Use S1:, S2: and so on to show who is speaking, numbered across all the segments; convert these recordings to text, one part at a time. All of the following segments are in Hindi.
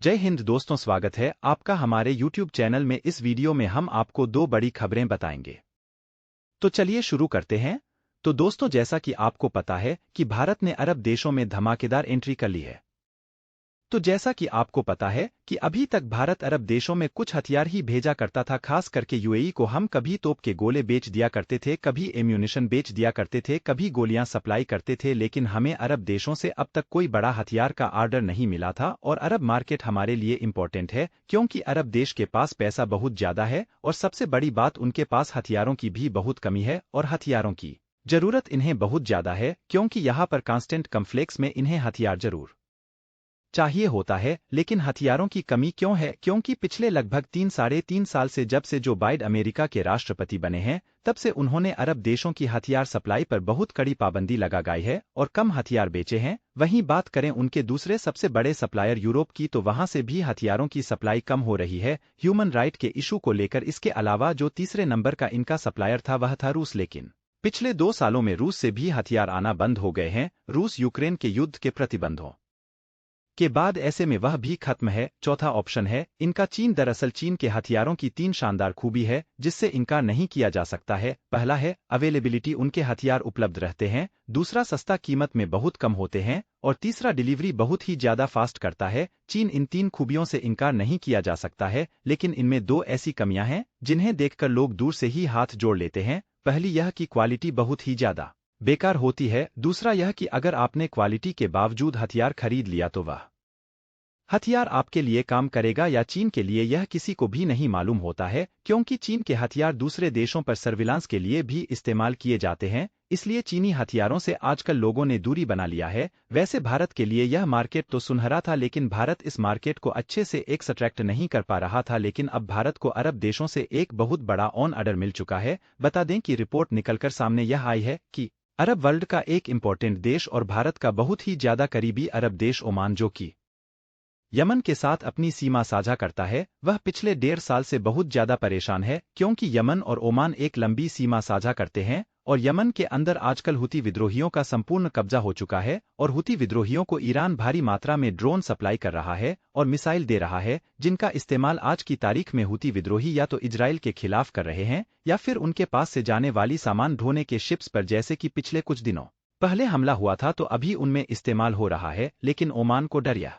S1: जय हिंद दोस्तों, स्वागत है आपका हमारे YouTube चैनल में। इस वीडियो में हम आपको दो बड़ी खबरें बताएंगे। तो चलिए शुरू करते हैं। तो दोस्तों, जैसा कि आपको पता है कि भारत ने अरब देशों में धमाकेदार एंट्री कर ली है। तो जैसा कि आपको पता है कि अभी तक भारत अरब देशों में कुछ हथियार ही भेजा करता था, खास करके यूएई को हम कभी तोप के गोले बेच दिया करते थे, कभी एम्यूनिशन बेच दिया करते थे, कभी गोलियां सप्लाई करते थे, लेकिन हमें अरब देशों से अब तक कोई बड़ा हथियार का ऑर्डर नहीं मिला था। और अरब मार्केट हमारे लिए इंपॉर्टेंट है क्योंकि अरब देश के पास पैसा बहुत ज्यादा है और सबसे बड़ी बात, उनके पास हथियारों की भी बहुत कमी है और हथियारों की जरूरत इन्हें बहुत ज्यादा है क्योंकि यहाँ पर कांस्टेंट कॉन्फ्लिक्ट्स में इन्हें हथियार जरूर चाहिए होता है। लेकिन हथियारों की कमी क्यों है? क्योंकि पिछले लगभग 3-3.5 साल से जब से जो बाइडेन अमेरिका के राष्ट्रपति बने हैं, तब से उन्होंने अरब देशों की हथियार सप्लाई पर बहुत कड़ी पाबंदी लगाई है और कम हथियार बेचे हैं। वहीं बात करें उनके दूसरे सबसे बड़े सप्लायर यूरोप की, तो वहां से भी हथियारों की सप्लाई कम हो रही है ह्यूमन राइट के इशू को लेकर। इसके अलावा जो तीसरे नंबर का इनका सप्लायर था वह था रूस, लेकिन पिछले 2 सालों में रूस से भी हथियार आना बंद हो गए हैं, रूस यूक्रेन के युद्ध के प्रतिबंधों के बाद। ऐसे में वह भी खत्म है। चौथा ऑप्शन है इनका चीन। दरअसल चीन के हथियारों की 3 शानदार खूबी है जिससे इनकार नहीं किया जा सकता है। पहला है अवेलेबिलिटी, उनके हथियार उपलब्ध रहते हैं। दूसरा, सस्ता, कीमत में बहुत कम होते हैं। और तीसरा, डिलीवरी बहुत ही ज्यादा फास्ट करता है। चीन इन 3 खूबियों से इनकार नहीं किया जा सकता है, लेकिन इनमें 2 ऐसी कमियां हैं जिन्हें देखकर लोग दूर से ही हाथ जोड़ लेते हैं। पहली यह कि क्वालिटी बहुत ही ज्यादा बेकार होती है। दूसरा यह कि अगर आपने क्वालिटी के बावजूद हथियार खरीद लिया तो वह हथियार आपके लिए काम करेगा या चीन के लिए, यह किसी को भी नहीं मालूम होता है क्योंकि चीन के हथियार दूसरे देशों पर सर्विलांस के लिए भी इस्तेमाल किए जाते हैं। इसलिए चीनी हथियारों से आजकल लोगों ने दूरी बना लिया है। वैसे भारत के लिए यह मार्केट तो सुनहरा था, लेकिन भारत इस मार्केट को अच्छे से एक्सट्रैक्ट नहीं कर पा रहा था। लेकिन अब भारत को अरब देशों से एक बहुत बड़ा ऑन ऑर्डर मिल चुका है। बता दें कि रिपोर्ट निकलकर सामने यह आई है कि अरब वर्ल्ड का एक इंपॉर्टेंट देश और भारत का बहुत ही ज्यादा करीबी अरब देश ओमान, जो कि यमन के साथ अपनी सीमा साझा करता है, वह पिछले 1.5 साल से बहुत ज्यादा परेशान है क्योंकि यमन और ओमान एक लंबी सीमा साझा करते हैं और यमन के अंदर आजकल हुती विद्रोहियों का संपूर्ण कब्जा हो चुका है। और हुती विद्रोहियों को ईरान भारी मात्रा में ड्रोन सप्लाई कर रहा है और मिसाइल दे रहा है, जिनका इस्तेमाल आज की तारीख में हुती विद्रोही या तो इजराइल के खिलाफ कर रहे हैं या फिर उनके पास से जाने वाली सामान ढोने के शिप्स पर, जैसे कि पिछले कुछ दिनों पहले हमला हुआ था, तो अभी उनमें इस्तेमाल हो रहा है। लेकिन ओमान को डर यह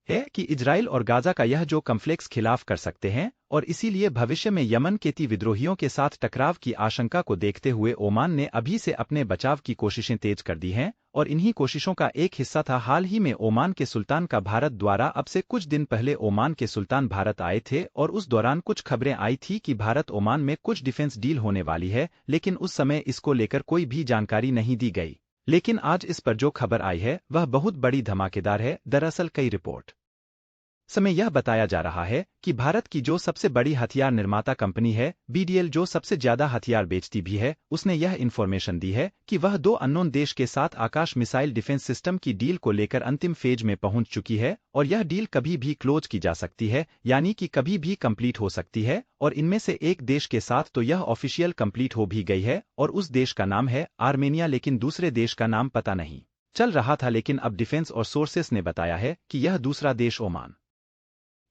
S1: है कि इजराइल और गाजा का यह जो कॉन्फ्लिक्ट्स खिलाफ कर सकते हैं और इसीलिए भविष्य में यमन के ती विद्रोहियों के साथ टकराव की आशंका को देखते हुए ओमान ने अभी से अपने बचाव की कोशिशें तेज कर दी हैं। और इन्हीं कोशिशों का एक हिस्सा था हाल ही में ओमान के सुल्तान का भारत द्वारा। अब से कुछ दिन पहले ओमान के सुल्तान भारत आए थे और उस दौरान कुछ खबरें आई थी कि भारत ओमान में कुछ डिफेंस डील होने वाली है, लेकिन उस समय इसको लेकर कोई भी जानकारी नहीं दी गई। लेकिन आज इस पर जो खबर आई है वह बहुत बड़ी धमाकेदार है। दरअसल कई रिपोर्ट समय यह बताया जा रहा है कि भारत की जो सबसे बड़ी हथियार निर्माता कंपनी है बीडीएल, जो सबसे ज्यादा हथियार बेचती भी है, उसने यह इंफॉर्मेशन दी है कि वह 2 अननोन देश के साथ आकाश मिसाइल डिफेंस सिस्टम की डील को लेकर अंतिम फेज में पहुंच चुकी है और यह डील कभी भी क्लोज की जा सकती है, यानी कि कभी भी कंप्लीट हो सकती है। और इनमें से एक देश के साथ तो यह ऑफिशियल कंप्लीट हो भी गई है और उस देश का नाम है आर्मेनिया, लेकिन दूसरे देश का नाम पता नहीं चल रहा था। लेकिन अब डिफेंस और सोर्सेस ने बताया है कि यह दूसरा देश ओमान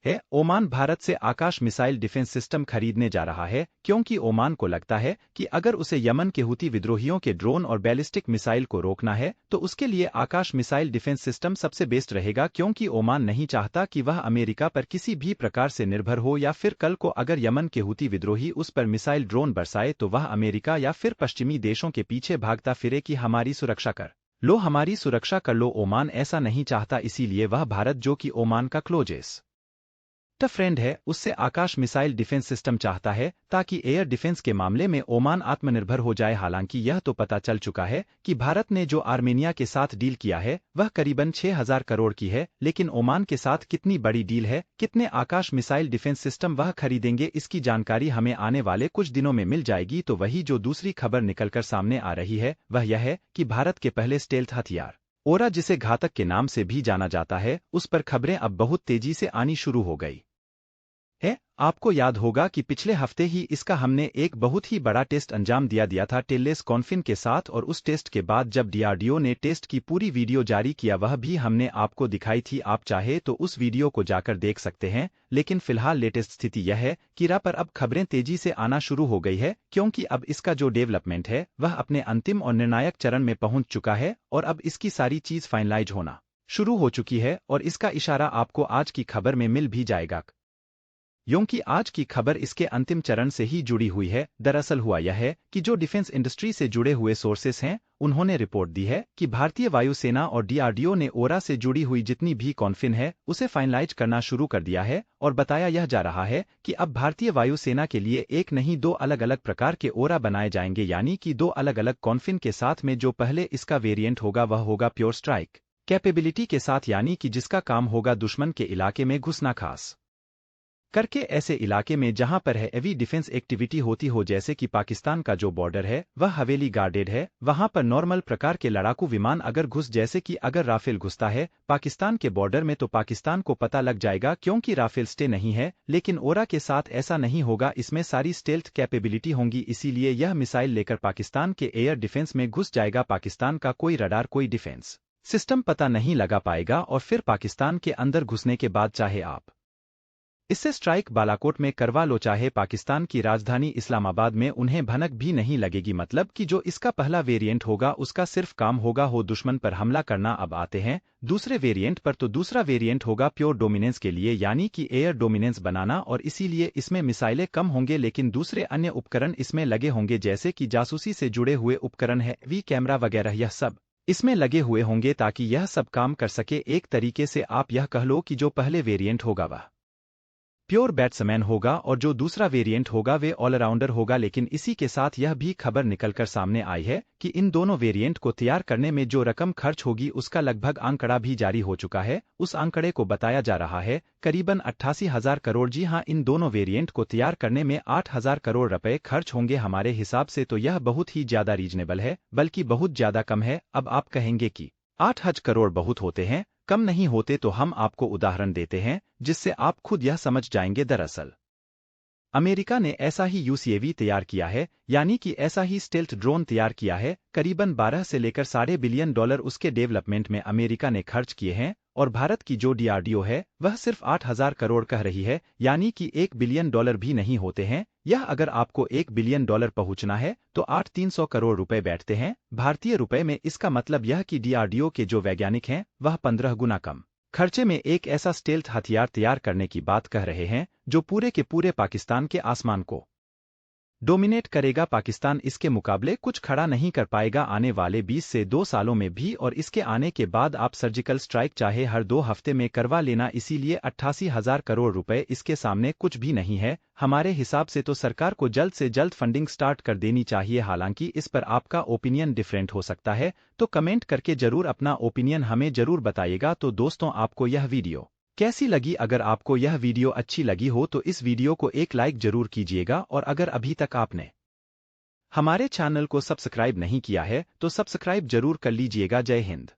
S1: है। ओमान भारत से आकाश मिसाइल डिफेंस सिस्टम खरीदने जा रहा है क्योंकि ओमान को लगता है कि अगर उसे यमन के हुती विद्रोहियों के ड्रोन और बैलिस्टिक मिसाइल को रोकना है तो उसके लिए आकाश मिसाइल डिफेंस सिस्टम सबसे बेस्ट रहेगा, क्योंकि ओमान नहीं चाहता कि वह अमेरिका पर किसी भी प्रकार से निर्भर हो या फिर कल को अगर यमन के हुती विद्रोही उस पर मिसाइल ड्रोन बरसाए तो वह अमेरिका या फिर पश्चिमी देशों के पीछे भागता फिरे कि हमारी सुरक्षा कर लो, हमारी सुरक्षा कर लो। ओमान ऐसा नहीं चाहता, इसीलिए वह भारत, जो कि ओमान का क्लोजेस्ट फ्रेंड है, उससे आकाश मिसाइल डिफेंस सिस्टम चाहता है ताकि एयर डिफेंस के मामले में ओमान आत्मनिर्भर हो जाए। हालांकि यह तो पता चल चुका है कि भारत ने जो आर्मेनिया के साथ डील किया है वह करीबन 6,000 करोड़ की है, लेकिन ओमान के साथ कितनी बड़ी डील है, कितने आकाश मिसाइल डिफेंस सिस्टम वह खरीदेंगे, इसकी जानकारी हमें आने वाले कुछ दिनों में मिल जाएगी। तो वही जो दूसरी खबर निकलकर सामने आ रही है वह यह है कि भारत के पहले स्टेल्थ हथियार ओरा, जिसे घातक के नाम से भी जाना जाता है, उस पर खबरें अब बहुत तेजी से आनी शुरू हो गई है। आपको याद होगा कि पिछले हफ्ते ही इसका हमने एक बहुत ही बड़ा टेस्ट अंजाम दिया था टेललेस कॉन्फिन के साथ, और उस टेस्ट के बाद जब डीआरडीओ ने टेस्ट की पूरी वीडियो जारी किया वह भी हमने आपको दिखाई थी। आप चाहे तो उस वीडियो को जाकर देख सकते हैं। लेकिन फिलहाल लेटेस्ट स्थिति यह है कि रा पर अब खबरें तेजी से आना शुरू हो गई है, क्योंकि अब इसका जो डेवलपमेंट है वह अपने अंतिम और निर्णायक चरण में पहुंच चुका है और अब इसकी सारी चीज फाइनलाइज होना शुरू हो चुकी है, और इसका इशारा आपको आज की खबर में मिल भी जाएगा। क्योंकि आज की खबर इसके अंतिम चरण से ही जुड़ी हुई है। दरअसल हुआ यह है कि जो डिफेंस इंडस्ट्री से जुड़े हुए सोर्सेस हैं उन्होंने रिपोर्ट दी है कि भारतीय वायुसेना और डीआरडीओ ने ओरा से जुड़ी हुई जितनी भी कॉन्फिन है उसे फाइनलाइज करना शुरू कर दिया है, और बताया यह जा रहा है कि अब भारतीय वायुसेना के लिए एक नहीं दो अलग अलग प्रकार के ओरा बनाए जाएंगे, यानी कि दो अलग अलग कॉन्फिन के साथ में जो पहले इसका वेरिएंट होगा वह होगा प्योर स्ट्राइक कैपेबिलिटी के साथ, यानी कि जिसका काम होगा दुश्मन के इलाके में घुसना, खास करके ऐसे इलाके में जहां पर है हेवी डिफेंस एक्टिविटी होती हो, जैसे कि पाकिस्तान का जो बॉर्डर है वह हवेली गार्डेड है, वहां पर नॉर्मल प्रकार के लड़ाकू विमान अगर घुस, जैसे कि अगर राफेल घुसता है पाकिस्तान के बॉर्डर में तो पाकिस्तान को पता लग जाएगा, क्योंकि राफेल स्टे नहीं है। लेकिन ओरा के साथ ऐसा नहीं होगा, इसमें सारी स्टेल्थ कैपेबिलिटी होंगी, इसीलिए यह मिसाइल लेकर पाकिस्तान के एयर डिफेंस में घुस जाएगा। पाकिस्तान का कोई रडार कोई डिफेंस सिस्टम पता नहीं लगा पाएगा, और फिर पाकिस्तान के अंदर घुसने के बाद चाहे आप इससे स्ट्राइक बालाकोट में करवा लो चाहे पाकिस्तान की राजधानी इस्लामाबाद में, उन्हें भनक भी नहीं लगेगी। मतलब कि जो इसका पहला वेरिएंट होगा उसका सिर्फ काम होगा हो दुश्मन पर हमला करना। अब आते हैं दूसरे वेरिएंट पर, तो दूसरा वेरिएंट होगा प्योर डोमिनेंस के लिए, यानी कि एयर डोमिनेंस बनाना, और इसीलिए इसमें मिसाइलें कम होंगे लेकिन दूसरे अन्य उपकरण इसमें लगे होंगे, जैसे कि जासूसी से जुड़े हुए उपकरण है, वी कैमरा वगैरह, यह सब इसमें लगे हुए होंगे ताकि यह सब काम कर सके। एक तरीके से आप यह कह लो कि जो पहले वेरिएंट होगा वह प्योर बैट्समैन होगा और जो दूसरा वेरिएंट होगा वे ऑलराउंडर होगा। लेकिन इसी के साथ यह भी खबर निकलकर सामने आई है कि इन दोनों वेरिएंट को तैयार करने में जो रकम खर्च होगी उसका लगभग आंकड़ा भी जारी हो चुका है। उस आंकड़े को बताया जा रहा है करीबन 88,000 करोड़। जी हां, इन दोनों वेरिएंट को तैयार करने में 8,000 करोड़ रुपए खर्च होंगे। हमारे हिसाब से तो यह बहुत ही ज्यादा रीजनेबल है, बल्कि बहुत ज्यादा कम है। अब आप कहेंगे कि 8,000 करोड़ बहुत होते हैं, कम नहीं होते, तो हम आपको उदाहरण देते हैं जिससे आप खुद यह समझ जाएंगे। दरअसल अमेरिका ने ऐसा ही यूसीएवी तैयार किया है, यानी कि ऐसा ही स्टेल्थ ड्रोन तैयार किया है। करीबन 12 से लेकर $5.5 बिलियन उसके डेवलपमेंट में अमेरिका ने खर्च किए हैं, और भारत की जो डीआरडीओ है वह सिर्फ 8,000 करोड़ कह रही है, यानी कि $1 बिलियन भी नहीं होते हैं। यह अगर आपको $1 बिलियन पहुंचना है तो 8,300 करोड़ रुपए बैठते हैं भारतीय रुपए में। इसका मतलब यह कि डीआरडीओ के जो वैज्ञानिक हैं वह 15 गुना कम खर्चे में एक ऐसा स्टेल्थ हथियार तैयार करने की बात कह रहे हैं जो पूरे के पूरे पाकिस्तान के आसमान को डोमिनेट करेगा। पाकिस्तान इसके मुकाबले कुछ खड़ा नहीं कर पाएगा आने वाले 20 से 2 सालों में भी, और इसके आने के बाद आप सर्जिकल स्ट्राइक चाहे हर 2 हफ्ते में करवा लेना। इसीलिए 88,000 करोड़ रुपए इसके सामने कुछ भी नहीं है। हमारे हिसाब से तो सरकार को जल्द से जल्द फंडिंग स्टार्ट कर देनी चाहिए। हालांकि इस पर आपका ओपिनियन डिफरेंट हो सकता है, तो कमेंट करके जरूर अपना ओपिनियन हमें जरूर बताइएगा। तो दोस्तों, आपको यह वीडियो कैसी लगी? अगर आपको यह वीडियो अच्छी लगी हो तो इस वीडियो को एक लाइक जरूर कीजिएगा, और अगर अभी तक आपने हमारे चैनल को सब्सक्राइब नहीं किया है तो सब्सक्राइब जरूर कर लीजिएगा। जय हिंद।